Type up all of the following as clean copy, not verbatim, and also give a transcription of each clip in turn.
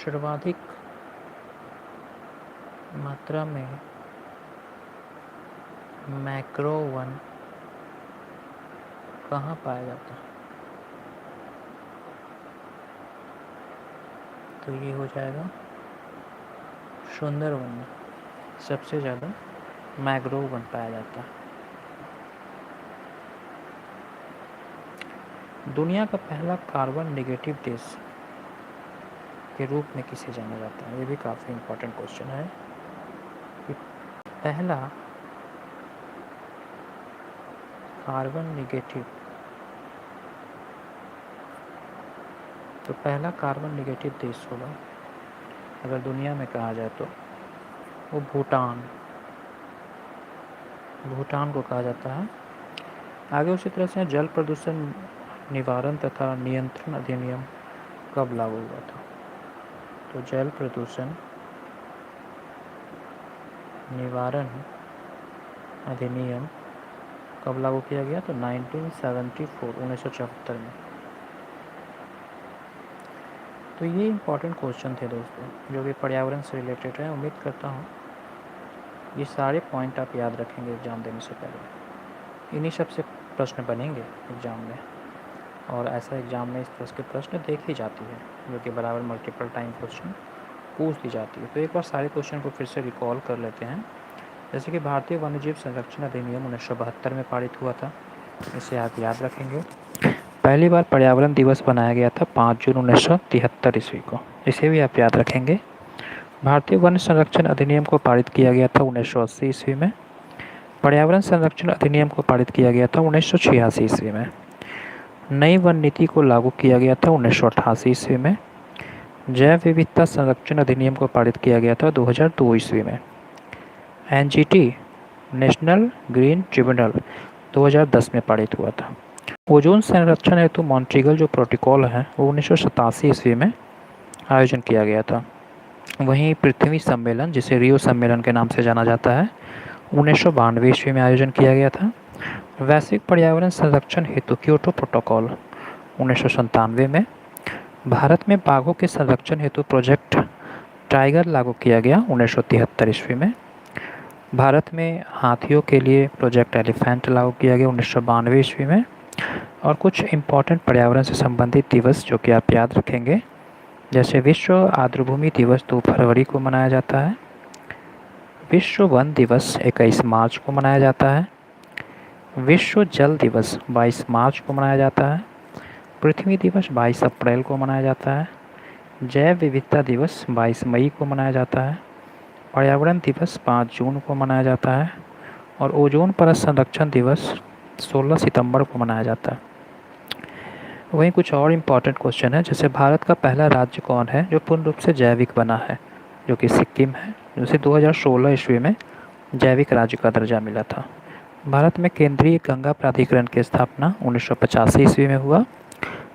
सर्वाधिक मात्रा में मैक्रो वन कहाँ पाया जाता है? तो ये हो जाएगा सुंदरवन में सबसे ज़्यादा मैंग्रोव वन पाया जाता है। दुनिया का पहला कार्बन नेगेटिव देश के रूप में किसे जाना जाता है? ये भी काफ़ी इम्पोर्टेंट क्वेश्चन है कि पहला कार्बन नेगेटिव, तो पहला कार्बन नेगेटिव देश होगा अगर दुनिया में कहा जाए तो वो भूटान को कहा जाता है। आगे उसी तरह से जल प्रदूषण निवारण तथा नियंत्रण अधिनियम कब लागू हुआ था? तो जल प्रदूषण निवारण अधिनियम कब लागू किया गया? तो 1974 में। तो ये इम्पोर्टेंट क्वेश्चन थे दोस्तों, जो कि पर्यावरण से रिलेटेड है। उम्मीद करता हूँ ये सारे पॉइंट आप याद रखेंगे एग्ज़ाम देने से पहले। इन्हीं सब से प्रश्न बनेंगे एग्ज़ाम में, और ऐसा एग्ज़ाम में इस तरह के प्रश्न देखी जाती है, जो कि बराबर मल्टीपल टाइम क्वेश्चन पूछ दी जाती है। तो एक बार सारे क्वेश्चन को फिर से रिकॉल कर लेते हैं। जैसे कि भारतीय वन्यजीव संरक्षण अधिनियम 1972 में पारित हुआ था, इसे आप याद रखेंगे। पहली बार पर्यावरण दिवस बनाया गया था 5 जून 1973 ईस्वी को, इसे भी आप याद रखेंगे। भारतीय वन संरक्षण अधिनियम को पारित किया गया था 1980 ईस्वी में। पर्यावरण संरक्षण अधिनियम को पारित किया गया था 1986 ईस्वी में। नई वन नीति को लागू किया गया था 1988 ईस्वी में। जैव विविधता संरक्षण अधिनियम को पारित किया गया था 2002 ईस्वी में। एनजीटी नेशनल ग्रीन ट्रिब्यूनल 2010 में पारित हुआ था। ओजोन संरक्षण हेतु मॉन्ट्रिगल जो प्रोटोकॉल है वो 1987 ईस्वी में आयोजन किया गया था। वहीं पृथ्वी सम्मेलन, जिसे रियो सम्मेलन के नाम से जाना जाता है, 1992 ईस्वी में आयोजन किया गया था। वैश्विक पर्यावरण संरक्षण हेतु क्योटो प्रोटोकॉल 1997 में। भारत में बाघों के संरक्षण हेतु प्रोजेक्ट टाइगर लागू किया गया 1973 ईस्वी में। भारत में हाथियों के लिए प्रोजेक्ट एलिफेंट लागू किया गया 1992 ईस्वी में। और कुछ इम्पॉर्टेंट पर्यावरण से संबंधित दिवस जो कि आप याद रखेंगे, जैसे विश्व आर्द्रभूमि दिवस 2 फरवरी को मनाया जाता है। विश्व वन दिवस 21 मार्च को मनाया जाता है। विश्व जल दिवस 22 मार्च को मनाया जाता है। पृथ्वी दिवस 22 अप्रैल को मनाया जाता है। जैव विविधता दिवस 22 मई को मनाया जाता है। पर्यावरण दिवस 5 जून को मनाया जाता है। और ओजोन परत संरक्षण दिवस 16 सितंबर को मनाया जाता है। वहीं कुछ और इम्पॉर्टेंट क्वेश्चन है, जैसे भारत का पहला राज्य कौन है जो पूर्ण रूप से जैविक बना है? जो कि सिक्किम है, जिसे 2016 ईस्वी में जैविक राज्य का दर्जा मिला था। भारत में केंद्रीय गंगा प्राधिकरण की स्थापना 1985 ईस्वी में हुआ।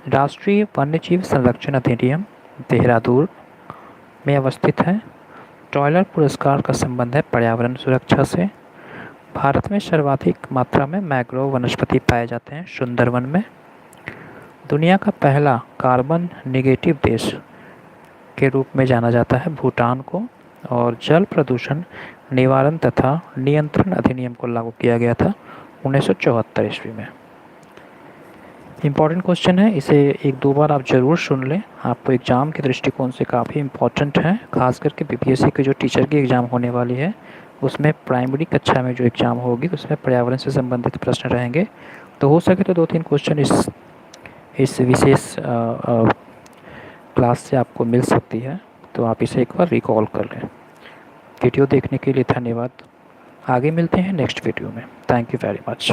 राष्ट्रीय वन्यजीव संरक्षण अधिनियम देहरादून में अवस्थित है। टॉयलर पुरस्कार का संबंध है पर्यावरण सुरक्षा से। भारत में सर्वाधिक मात्रा में मैंग्रोव वनस्पति पाए जाते हैं सुंदरवन में। दुनिया का पहला कार्बन नेगेटिव देश के रूप में जाना जाता है भूटान को। और जल प्रदूषण निवारण तथा नियंत्रण अधिनियम को लागू किया गया था 1974 ईस्वी में। इम्पॉर्टेंट क्वेश्चन है, इसे 1-2 बार आप ज़रूर सुन लें, आपको एग्ज़ाम के दृष्टिकोण से काफ़ी इम्पॉर्टेंट है। खास करके बीपीएससी की जो टीचर की एग्ज़ाम होने वाली है, उसमें प्राइमरी कक्षा में जो एग्ज़ाम होगी उसमें पर्यावरण से संबंधित प्रश्न रहेंगे। तो हो सके तो 2-3 क्वेश्चन इस विशेष क्लास से आपको मिल सकती है, तो आप इसे एक बार रिकॉल कर लें। वीडियो देखने के लिए धन्यवाद। आगे मिलते हैं नेक्स्ट वीडियो में। Thank you very much.